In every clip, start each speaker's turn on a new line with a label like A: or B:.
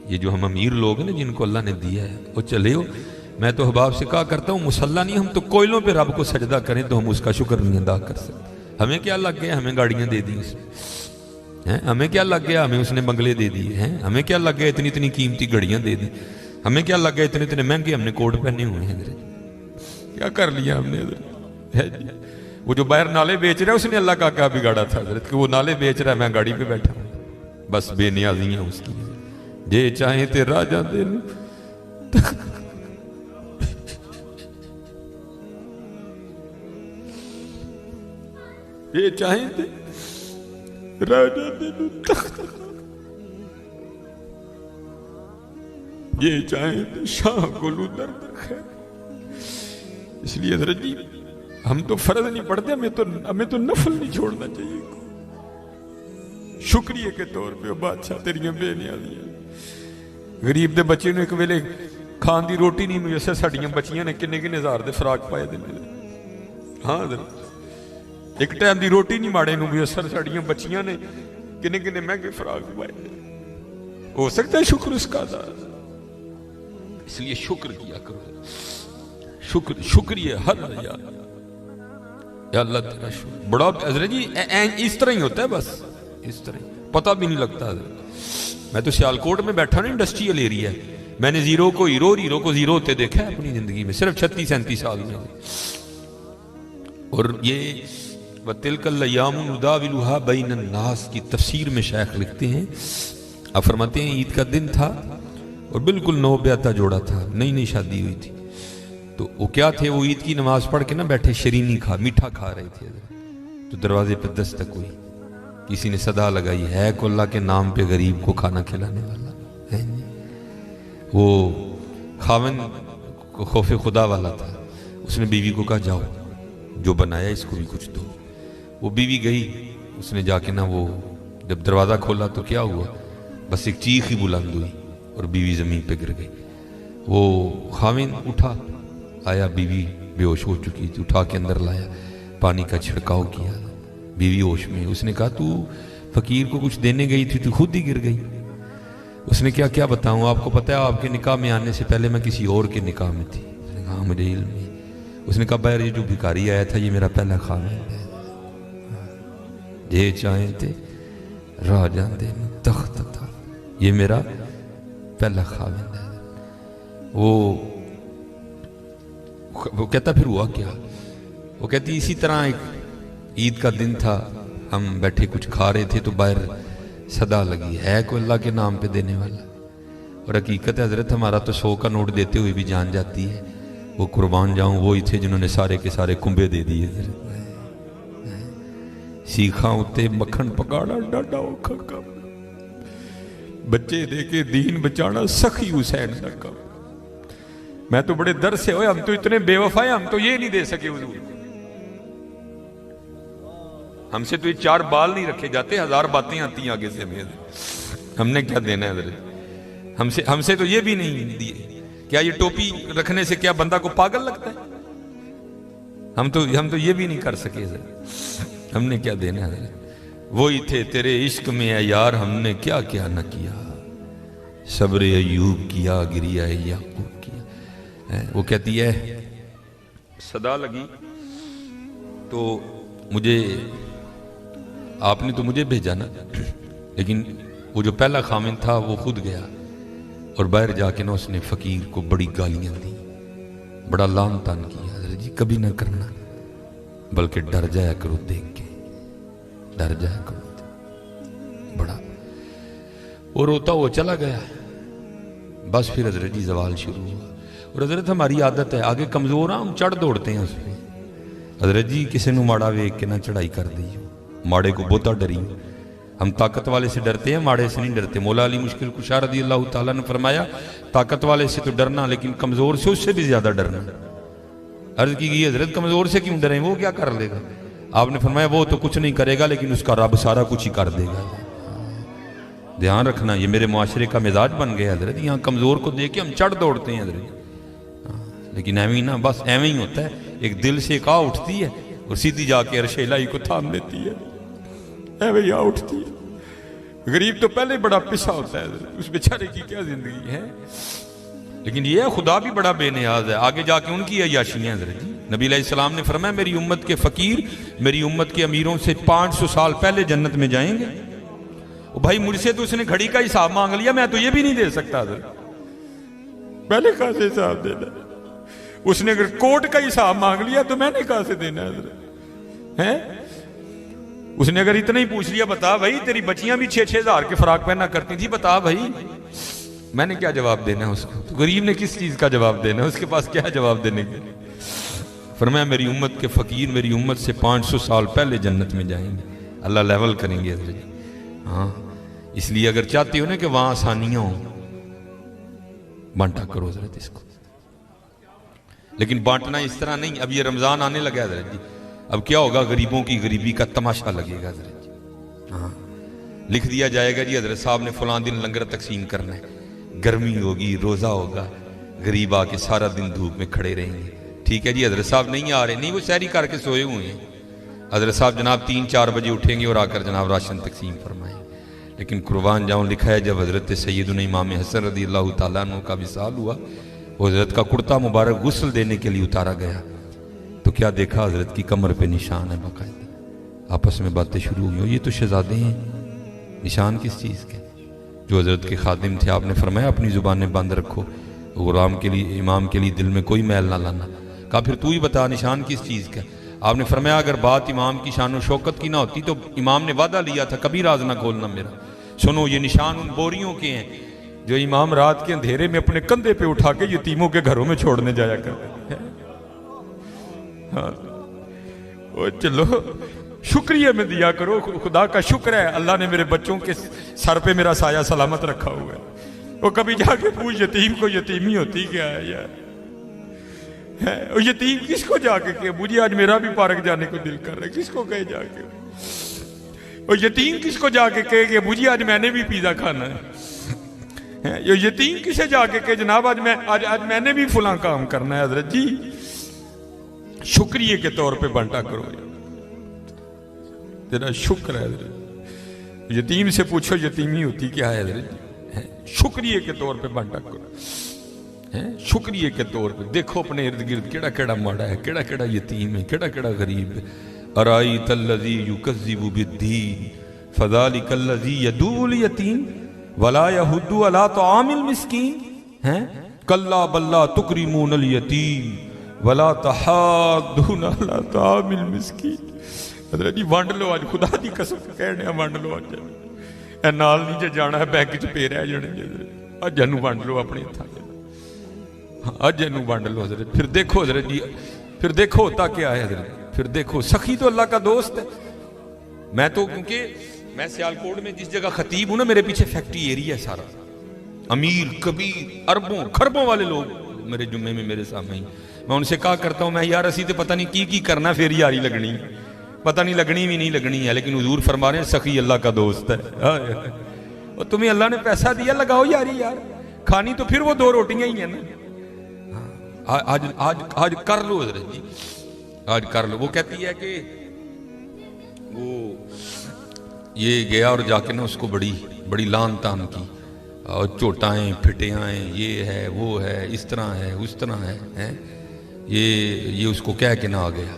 A: یہ جو ہم امیر لوگ ہیں نا جن کو اللہ نے دیا ہے وہ چلے ہو، میں تو احباب سے کہا کرتا ہوں مسلح نہیں، ہم تو کوئلوں پہ رب کو سجدہ کریں تو ہم اس کا شکر نہیں ادا کر سکتے۔ ہمیں کیا لگ گیا، ہمیں گاڑیاں دے دی اس میں، ہمیں کیا لگ گیا، ہمیں اس نے بنگلے دے دیے ہیں، ہمیں کیا لگ گیا اتنی اتنی قیمتی گھڑیاں دے دی، ہمیں کیا لگ گیا اتنے اتنے مہنگے ہم نے کوٹ پہنے ہوئے ہیں، کیا کر لیا ہم نے حضرت؟ وہ جو باہر نالے بیچ رہا ہے اس نے اللہ کا کیا بگاڑا تھا حضرت کہ وہ نالے بیچ رہا ہے، میں گاڑی پہ بیٹھا ہوں، بس بے نیازیاں اس کی، جے چاہیں تے راجہ دے لوں یہ چاہیں تے راجہ دے لوں تخت، یہ چاہیں تے شاہ کو لوں درد خیر۔ اس لیے حضرت جی ہم تو فرض نہیں پڑھتے، ہمیں تو نفل نہیں چھوڑنا چاہیے، شکریہ کے طور پہ بادشاہ تیریاں بے نیازیاں۔ غریب دے بچے نے ایک ویلے کھان دی روٹی نہیں میسر، ساڑیاں بچیاں نے کنے کنے ہزار دے فراق پائے دے میرے، ہاں حضرت ایک ٹائم دی روٹی نہیں ماڑے نو میسر، ساڑیاں بچیاں نے کنے کنے مہنگے فراق پائے دے۔ ہو سکتا ہے شکر اس کا ادا، اس لیے شکر کیا کرو، شکریہ ہر یا اللہ تیرا شکر بڑا حضرت جی اس طرح ہی ہوتا ہے، بس اس طرح پتہ بھی نہیں لگتا حضرت۔ میں تو سیالکوٹ میں بیٹھا نا، انڈسٹریل ایریا ہے، میں نے زیرو کو ہیرو اور ہیرو کو زیرو ہوتے دیکھا ہے اپنی زندگی میں، صرف 36-37 سال میں۔ اور یہ وَتِلْكَ الْأَيَّامُ نُدَاوِلُهَا بَيْنَ النَّاسِ کی تفسیر میں شیخ لکھتے ہیں، آپ فرماتے ہیں عید کا دن تھا اور بالکل نو بیاتہ جوڑا تھا، نئی نئی شادی ہوئی تھی، تو وہ کیا تھے، وہ عید کی نماز پڑھ کے نا بیٹھے شرینی میٹھا کھا رہے تھے، تو دروازے پہ دستک ہوئی، کسی نے صدا لگائی، ہے کو اللہ کے نام پہ غریب کو کھانا کھلانے والا ہے۔ وہ خاوند کو خوف خدا والا تھا، اس نے بیوی کو کہا جاؤ جو بنایا اس کو بھی کچھ دو۔ وہ بیوی گئی، اس نے جا کے نا وہ جب دروازہ کھولا تو کیا ہوا، بس ایک چیخ ہی بلند ہوئی اور بیوی زمین پہ گر گئی۔ وہ خاوند اٹھا، آیا، بیوی بے ہوش ہو چکی تھی، اٹھا کے اندر لایا، پانی کا چھڑکاؤ کیا، بیوی ہوش میں۔ اس نے کہا تو فقیر کو کچھ دینے گئی تھی تو خود ہی گر گئی۔ اس نے کیا بتاؤں، آپ کو پتہ ہے آپ کے نکاح میں آنے سے پہلے میں کسی اور کے نکاح میں تھی۔ اس نے کہا مجھے علم نہیں۔ اس نے کہا بہر یہ جو بھکاری آیا تھا یہ میرا پہلا خاوند ہے، جے چاہیں تے راجہ دے تخت تھا، یہ میرا پہلا خاوند ہے۔ وہ کہتا پھر ہوا کیا، وہ کہتی اسی طرح ایک عید کا دن تھا، ہم بیٹھے کچھ کھا رہے تھے تو باہر صدا لگی، ہے کوئی اللہ کے نام پہ دینے والا؟ اور حقیقت ہے حضرت ہمارا تو 100 کا نوٹ دیتے ہوئے بھی جان جاتی ہے، وہ قربان جاؤں وہی تھے جنہوں نے سارے کے سارے کنبے دے دیے۔ سیکھاں اتے مکھن پکاڑا ڈاڈا اوکھا کام، بچے دے کے دین بچانا سخی حسین کا کام۔ میں تو بڑے در سے ہوئے، ہم تو اتنے بے وفا ہیں، ہم تو یہ نہیں دے سکے حضور، ہم سے تو یہ 4 بال نہیں رکھے جاتے، 1000 باتیں آتی ہیں آگے سے ہمیں، ہم نے کیا دینا ہے حضرت؟ ہم سے تو یہ بھی نہیں دیے۔ کیا یہ ٹوپی رکھنے سے کیا بندہ کو پاگل لگتا ہے؟ ہم تو یہ بھی نہیں کر سکے حضرت، ہم نے کیا دینا ہے حضرت؟ وہی تھے تیرے عشق میں اے یار، ہم نے کیا کیا نہ کیا، صبر ایوب کیا، گریہ یعقوب کیا۔ وہ کہتی ہے صدا لگی تو مجھے آپ نے تو مجھے بھیجا نا، لیکن وہ جو پہلا خاوند تھا وہ خود گیا اور باہر جا کے نا اس نے فقیر کو بڑی گالیاں دی، بڑا لعن طعن کیا۔ حضرت جی کبھی نہ کرنا، بلکہ ڈر جایا کرو دیکھ کے، ڈر جایا کرو بڑا۔ اور روتا وہ چلا گیا، بس پھر حضرت جی زوال شروع ہوا۔ اور حضرت ہماری عادت ہے، آگے کمزور ہم چڑھ دوڑتے ہیں اس پہ۔ حضرت جی کسی نو ماڑا ویک کے نہ چڑھائی کر دی، ماڑے کو بہتا ڈری، ہم طاقت والے سے ڈرتے ہیں، ماڑے سے نہیں ڈرتے۔ مولا علی مشکل کشا رضی اللہ تعالیٰ نے فرمایا طاقت والے سے تو ڈرنا، لیکن کمزور سے اس سے بھی زیادہ ڈرنا۔ عرض کی گئی حضرت کمزور سے کیوں ڈریں، وہ کیا کر لے گا؟ آپ نے فرمایا وہ تو کچھ نہیں کرے گا، لیکن اس کا رب سارا کچھ ہی کر دے گا۔ دھیان رکھنا، یہ میرے معاشرے کا مزاج بن گیا حضرت، یہاں کمزور کو دیکھ کے ہم چڑھ دوڑتے ہیں حضرت، لیکن ایویں نہ، بس ایویں ہی ہوتا ہے، ایک دل سے ایک آ اٹھتی ہے اور سیدھی جا کے عرش الہی کو تھام لیتی ہے، ایویں ہی آ اٹھتی ہے۔ غریب تو پہلے بڑا پسا ہوتا ہے، اس بیچارے کی کیا زندگی ہے. لیکن یہ ہے خدا بھی بڑا بے نیاز ہے. آگے جا کے ان کی عیاشیاں حضرت جی. نبی علیہ السلام نے فرمایا میری امت کے فقیر میری امت کے امیروں سے 500 سال پہلے جنت میں جائیں گے. بھائی مجھ سے تو اس نے گھڑی کا حساب مانگ لیا، میں تو یہ بھی نہیں دے سکتا حضرت. پہلے کہاں سے حساب دینا؟ اس نے اگر کوٹ کا حساب مانگ لیا تو میں نے کہاں سے دینا حضرت ہیں؟ اس نے اگر اتنا ہی پوچھ لیا بتا بھائی تیری بچیاں بھی 6-6 ہزار کے فراق پہنا کرتی تھی، بتا بھائی، میں نے کیا جواب دینا ہے اس کو؟ تو غریب نے کس چیز کا جواب دینا ہے؟ اس کے پاس کیا جواب دینے کے؟ فرمایا میری امت کے فقیر میری امت سے 500 سال پہلے جنت میں جائیں گے. اللہ لیول کریں گے حضرت. ہاں اس لیے اگر چاہتے ہو نا کہ وہاں آسانیاں ہوں، بانٹا کرو حضرت اس کو. لیکن بانٹنا اس طرح نہیں. اب یہ رمضان آنے لگا حضرت جی، اب کیا ہوگا؟ غریبوں کی غریبی کا تماشا لگے گا حضرت جی. ہاں لکھ دیا جائے گا جی حضرت صاحب نے فلاں دن لنگر تقسیم کرنا ہے، گرمی ہوگی، روزہ ہوگا، غریب آ کے سارا دن دھوپ میں کھڑے رہیں گے. ٹھیک ہے جی حضرت صاحب نہیں آ رہے، نہیں وہ سحری کر کے سوئے ہوئے ہیں. حضرت صاحب جناب 3-4 بجے اٹھیں گے اور آ کر جناب راشن تقسیم فرمائیں. لیکن قربان جاؤں لکھا ہے جب حضرت سیدنا امام حسن رضی اللہ تعالیٰ عنہ کا وصال ہوا، وہ حضرت کا کرتا مبارک غسل دینے کے لیے اتارا گیا تو کیا دیکھا؟ حضرت کی کمر پہ نشان ہے باقاعدہ. آپس میں باتیں شروع ہوئی، یہ تو شہزادے ہیں، نشان کس چیز کے؟ جو حضرت کے خادم تھے آپ نے فرمایا اپنی زبانیں بند رکھو، غلام کے لیے امام کے لیے دل میں کوئی میل نہ لانا. کہا پھر تو ہی بتا نشان کس چیز کا؟ آپ نے فرمایا اگر بات امام کی شان و شوکت کی نہ ہوتی تو امام نے وعدہ لیا تھا کبھی راز نہ کھولنا میرا. سنو یہ نشان ان بوریوں کے ہیں جو امام رات کے اندھیرے میں اپنے کندھے پہ اٹھا کے یتیموں کے گھروں میں چھوڑنے جایا کرتے ہیں. ہاں چلو شکریہ میں دیا کرو، خدا کا شکر ہے اللہ نے میرے بچوں کے سر پہ میرا سایہ سلامت رکھا ہوا ہے. وہ کبھی جا کے پوچھ یتیم کو یتیمی ہوتی کیا ہے یار؟ اور یتیم کس کو جا کے کہ مجھے آج میرا بھی پارک جانے کو دل کر رہا ہے، کس کو کہے جا کے؟ اور یتیم کس کو جا کے کہے کہ مجھے آج میں نے بھی پیزا کھانا ہے؟ یتیم کسے جا کے کہ جناب آج میں نے بھی فلاں کام کرنا ہے؟ حضرت جی شکریہ کے طور پہ بانٹا کرو، تیرا شکر ہے حضرت. یتیم سے پوچھو یتیمی ہوتی کیا ہے حضرت جی، شکریہ کے طور پہ بانٹا کرو. شکریہ کے طور پہ دیکھو اپنے ارد گرد کیڑا کیڑا ماڑا ہے، کیڑا کیڑا یتیم ہے، کیڑا کیڑا غریب ہے. ارائیت الذی یکذب بالدین فذلک الذی یدعو الیتیم ولا یحض علی طعام المسکین کلا بل لا تکرمون الیتیم ولا تحاضون علی طعام المسکین. حضرت جی وانڈ لو آج، خدا دی قسم کہنے وانڈ لو آج. اے نال نہیں جے جانا ہے بینک چ پے رہ جانے جی حضرت. اج اینو وانڈ لو اپنے ہتھاں دے، اج اینو وانڈ لو حضرت. پھر دیکھو حضرت جی، پھر دیکھو ہوتا کیا ہے حضرت. پھر دیکھو سخی تو اللہ کا دوست ہے. میں تو کیونکہ میں سیالکوٹ میں جس جگہ خطیب ہوں نا، میرے پیچھے فیکٹری ایریا ہے سارا، امیر کبیر اربوں خربوں والے لوگ میرے جمعے میں میرے سامنے ہی. میں ان سے کہا کرتا ہوں میں یار اسی تو پتہ نہیں کی کرنا پھر یاری لگنی، پتہ نہیں لگنی بھی نہیں لگنی ہے، لیکن حضور فرما رہے ہیں سخی اللہ کا دوست ہے. اور تمہیں اللہ نے پیسہ دیا لگاؤ یاری یار، کھانی تو پھر وہ 2 روٹیاں ہی ہیں نا. آج کر لو حضرت جی، آج کر لو. وہ کہتی ہے کہ وہ یہ گیا اور جا کے نا اس کو بڑی لان تان کی، اور چوٹائیں پھٹیائیں، یہ ہے وہ ہے، اس طرح ہے اس طرح ہے. یہ اس کو کہہ کے نہ آ گیا،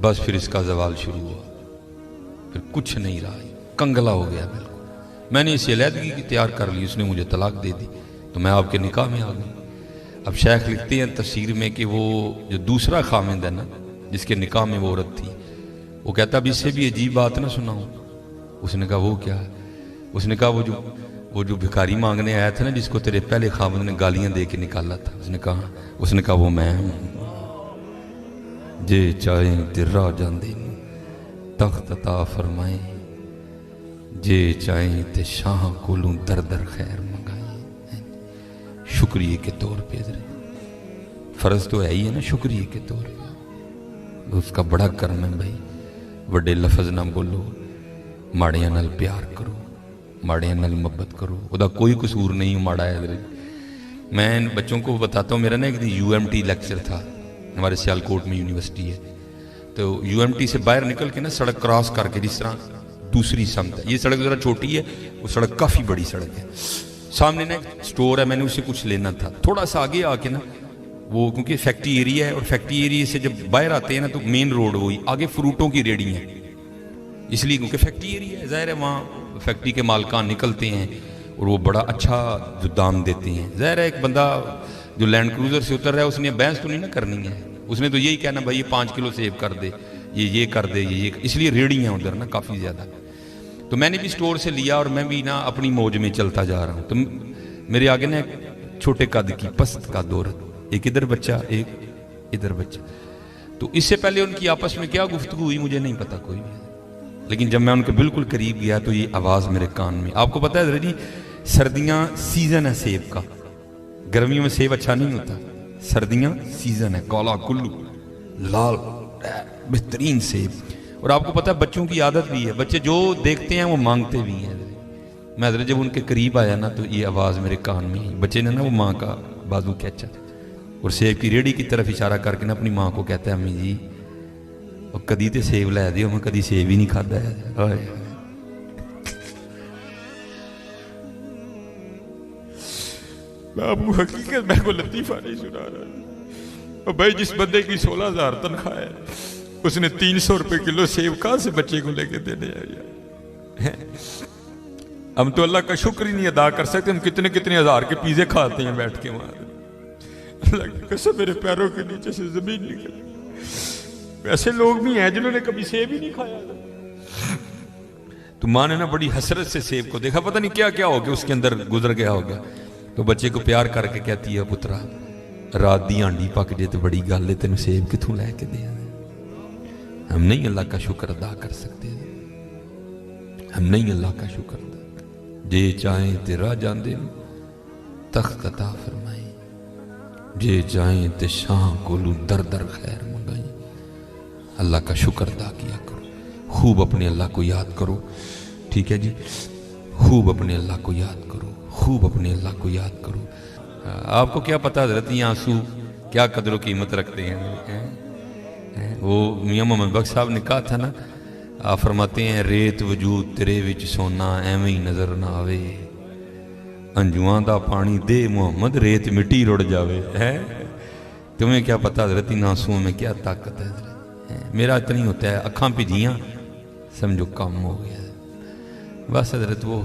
A: بس پھر اس کا زوال شروع ہوا، پھر کچھ نہیں رہا، کنگلا ہو گیا بالکل. میں نے اسے علیحدگی کی تیار کر لی، اس نے مجھے طلاق دے دی تو میں آپ کے نکاح میں آ گئی. اب شیخ لکھتے ہیں تفسیر میں کہ وہ جو دوسرا خامند ہے نا جس کے نکاح میں وہ عورت تھی، وہ کہتا اب اس سے بھی عجیب بات نہ سناؤں. اس نے کہا وہ کیا ہے؟ اس نے کہا وہ جو بھکاری مانگنے آیا تھا نا جس کو تیرے پہلے خامند نے گالیاں دے کے نکالا تھا، اس نے کہا وہ میں ہوں. جے چاہیں تے راہ جاندے تخت عطا فرمائیں، جے چاہیں تے شاہ کولوں در در خیر منگائیں. شکریہ کے طور پہ فرض تو ہے ہی ہے نا، شکریہ کے طور پہ اس کا بڑا کرم ہے بھائی. وڈے لفظ نہ بولو، ماڑیاں نال پیار کرو، ماڑیاں نال محبت کرو. وہ دا کوئی قصور نہیں ماڑا ہے حضرت. میں بچوں کو بتاتا ہوں، میرا نا ایک دن UMT لیکچر تھا، ہمارے سیالکوٹ میں یونیورسٹی ہے، تو UMT سے باہر نکل کے نا سڑک کراس کر کے جس طرح
B: دوسری سمت ہے. یہ سڑک ذرا چھوٹی ہے, وہ سڑک کافی بڑی سڑک ہے. سامنے نا سٹور ہے, میں نے اسے کچھ لینا تھا. تھوڑا سا آگے آ کے نا وہ کیونکہ فیکٹری ایریا ہے, اور فیکٹری ایریا سے جب باہر آتے ہیں نا تو مین روڈ وہی, آگے فروٹوں کی ریڑی ہیں, اس لیے کیونکہ فیکٹری ایریا ہے, ظاہر ہے وہاں فیکٹری کے مالکان نکلتے ہیں اور وہ بڑا اچھا جو دام دیتے ہیں. ظاہر ہے ایک بندہ جو لینڈ کروزر سے اتر رہا ہے اس نے بحث تو نہیں نا کرنی ہے, اس نے تو یہی کہنا بھائی یہ 5 کلو سیب کر دے, یہ کر دے, یہ اس لیے ریڑی ہیں ادھر نا کافی زیادہ. تو میں نے بھی سٹور سے لیا اور میں بھی نا اپنی موج میں چلتا جا رہا ہوں. تو میرے آگے نا ایک چھوٹے قد کی پست کا عورت, ایک ادھر بچہ ایک ادھر بچہ. تو اس سے پہلے ان کی آپس میں کیا گفتگو ہوئی مجھے نہیں پتا کوئی بھی, لیکن جب میں ان کے بالکل قریب گیا تو یہ آواز میرے کان میں. آپ کو پتا ہے حضرت جی سردیاں سیزن ہے سیب کا, گرمیوں میں سیب اچھا نہیں ہوتا, سردیاں سیزن ہے, کالا کلو لال بہترین سیب. اور آپ کو پتا ہے بچوں کی عادت بھی ہے, بچے جو دیکھتے ہیں وہ مانگتے بھی ہیں. میں حضرت جب ان کے قریب آیا نا تو یہ آواز میرے کان میں آئی. بچے نے نا وہ ماں کا بازو کھینچا اور سیب کی ریڑھی کی طرف اشارہ کر کے نا اپنی ماں کو کہتا ہے امی جی اور کدی تے سیب لے دیو, میں کدی سیب ہی نہیں کھادا ہے.
A: میں آپ کو حقیقت میں کو لطیفہ نہیں سنا رہا. اور بھائی جس بندے کی 16,000 تنخواہ ہے اس نے 300 روپے کلو سیب کہاں سے بچے کو لے کے دینے ہیں. ہم تو اللہ کا شکر ہی نہیں ادا کر سکتے, ہم کتنے کتنے ہزار کے پیزے کھاتے ہیں بیٹھ کے وہاں. اللہ کی قسم میرے پیروں کے نیچے سے زمین نکل. ایسے لوگ بھی ہیں جنہوں نے کبھی سیب ہی نہیں کھایا. تو ماں نے نا بڑی حسرت سے سیب کو دیکھا, پتہ نہیں کیا کیا ہو گیا اس کے اندر گزر گیا ہوگا. تو بچے کو پیار کر کے کہتی ہے پترا رات دی ہانڈی پک جے تو بڑی گل ہے, تینوں سیب کتوں لے کے دیا. ہم نہیں اللہ کا شکر ادا کر سکتے, ہم نہیں اللہ کا شکر ادا. جے چاہیں تے راہ جاندے تخت عطا فرمائیں, جے چاہیں تے شاہ کولو در در خیر منگائیں. اللہ کا شکر ادا کیا کرو, خوب اپنے اللہ کو یاد کرو. ٹھیک ہے جی, خوب اپنے اللہ کو یاد کرو, خوب اپنے اللہ کو یاد کرو. آپ کو کیا پتا حضرت یہ آنسو کیا قدر و قیمت رکھتے ہیں. وہ میاں محمد بخش صاحب نے کہا تھا نا, آپ فرماتے ہیں ریت وجود تیرے وچ سونا ایویں ہی نظر نہ آوے, انجواں دا پانی دے محمد ریت مٹی رڑ جاوے. تمہیں کیا پتا حضرت ان آنسوؤں میں کیا طاقت ہے. میرا اتنا ہوتا ہے اکھاں پجیاں سمجھو کام ہو گیا. بس حضرت وہ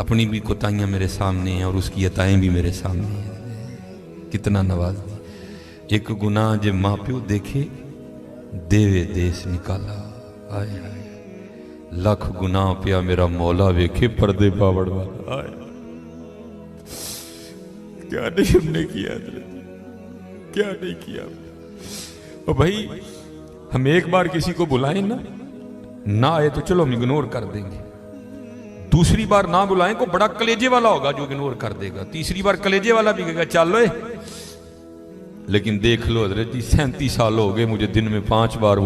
A: اپنی بھی کوتاہیاں میرے سامنے ہیں اور اس کی عطائیں بھی میرے سامنے ہیں. کتنا نواز دی. ایک گناہ جے ماں پیو دیکھے دیوے دیس نکالا. آئے آئے لکھ گناہ پیا میرا مولا ویکھے پردے پاوڑ والا. آئے کیا نہیں ہم نے کیا حضرت, کیا نہیں کیا. اور بھائی ہم ایک بار کسی کو بلائیں نا, نہ آئے تو چلو ہم اگنور کر دیں گے. دوسری بار نہ بلائیں کو بڑا کلیجے والا ہوگا جو اگنور کر دے گا. تیسری بار کلیجے والا بھی کہے گا چل لو. لیکن دیکھ لو حضرت جی 37 سال ہو گئے مجھے دن میں 5 بار